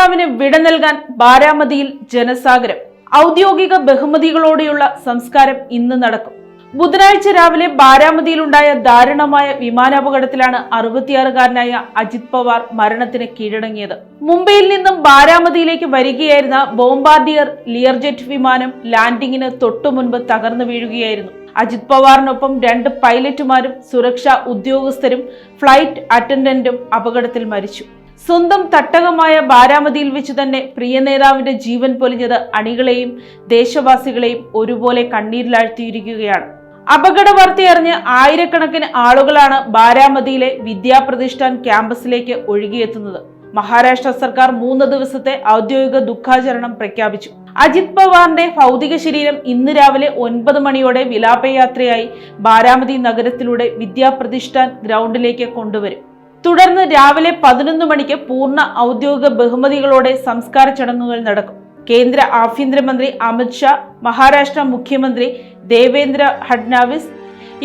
നേതാവിന് വിട നൽകാൻ ബാരാമതിയിൽ ജനസാഗരം. ഔദ്യോഗിക ബഹുമതികളോടെയുള്ള സംസ്കാരം ഇന്ന് നടക്കും. ബുധനാഴ്ച രാവിലെ ബാരാമതിയിലുണ്ടായ ദാരുണമായ വിമാനാപകടത്തിലാണ് 66-കാരനായ അജിത് പവാർ മരണത്തിന് കീഴടങ്ങിയത്. മുംബൈയിൽ നിന്നും ബാരാമതിയിലേക്ക് വരികയായിരുന്ന ബോംബാർഡിയർ ലിയർജെറ്റ് വിമാനം ലാൻഡിങ്ങിന് തൊട്ടു മുൻപ് തകർന്നു വീഴുകയായിരുന്നു. അജിത് പവാറിനൊപ്പം 2 പൈലറ്റുമാരും സുരക്ഷാ ഉദ്യോഗസ്ഥരും ഫ്ലൈറ്റ് അറ്റൻഡന്റും അപകടത്തിൽ മരിച്ചു. സ്വന്തം തട്ടകമായ ബാരാമതിയിൽ വെച്ച് തന്നെ പ്രിയ നേതാവിന്റെ ജീവൻ പൊലിഞ്ഞത് അണികളെയും ദേശവാസികളെയും ഒരുപോലെ കണ്ണീരിലാഴ്ത്തിയിരിക്കുകയാണ്. അപകട വാർത്തയറിഞ്ഞ് ആയിരക്കണക്കിന് ആളുകളാണ് ബാരാമതിയിലെ വിദ്യാപ്രതിഷ്ഠാൻ ക്യാമ്പസിലേക്ക് ഒഴുകിയെത്തുന്നത്. മഹാരാഷ്ട്ര സർക്കാർ 3 ദിവസത്തെ ഔദ്യോഗിക ദുഃഖാചരണം പ്രഖ്യാപിച്ചു. അജിത് പവാറിന്റെ ഭൗതിക ശരീരം ഇന്ന് രാവിലെ 9 മണിയോടെ വിലാപയാത്രയായി ബാരാമതി നഗരത്തിലൂടെ വിദ്യാപ്രതിഷ്ഠാൻ ഗ്രൗണ്ടിലേക്ക് കൊണ്ടുവരും. തുടർന്ന് രാവിലെ 11 മണിക്ക് പൂർണ്ണ ഔദ്യോഗിക ബഹുമതികളോടെ സംസ്കാര ചടങ്ങുകൾ നടക്കും. കേന്ദ്ര ആഭ്യന്തരമന്ത്രി അമിത് ഷാ, മഹാരാഷ്ട്ര മുഖ്യമന്ത്രി ദേവേന്ദ്ര ഫഡ്നാവിസ്,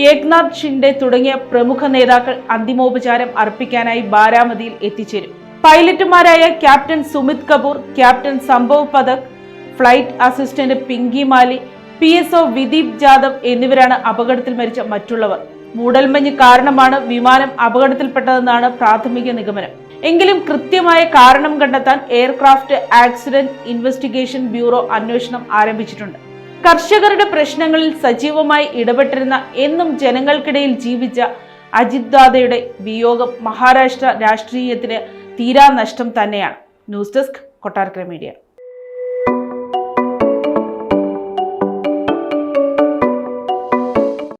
ഏക്നാഥ് ഷിൻഡെ തുടങ്ങിയ പ്രമുഖ നേതാക്കൾ അന്തിമോപചാരം അർപ്പിക്കാനായി ബാരാമതിയിൽ എത്തിച്ചേരും. പൈലറ്റുമാരായ captain Sumit Kapoor, captain Sambhav Pathak, flight assistant Pinki Mali, PSO Vidip Jadhav എന്നിവരാണ് അപകടത്തിൽ മരിച്ച മറ്റുള്ളവർ. മൂടൽമഞ്ഞ് കാരണമാണ് വിമാനം അപകടത്തിൽപ്പെട്ടതെന്നാണ് പ്രാഥമിക നിഗമനം. എങ്കിലും കൃത്യമായ കാരണം കണ്ടെത്താൻ എയർക്രാഫ്റ്റ് ആക്സിഡന്റ് ഇൻവെസ്റ്റിഗേഷൻ ബ്യൂറോ അന്വേഷണം ആരംഭിച്ചിട്ടുണ്ട്. കർഷകരുടെ പ്രശ്നങ്ങളിൽ സജീവമായി ഇടപെട്ടിരുന്ന, എന്നും ജനങ്ങൾക്കിടയിൽ ജീവിച്ച അജിത് ദാദയുടെ വിയോഗം മഹാരാഷ്ട്ര രാഷ്ട്രീയത്തിന് തീരാ നഷ്ടം തന്നെയാണ്. News desk, Kottarakkara media.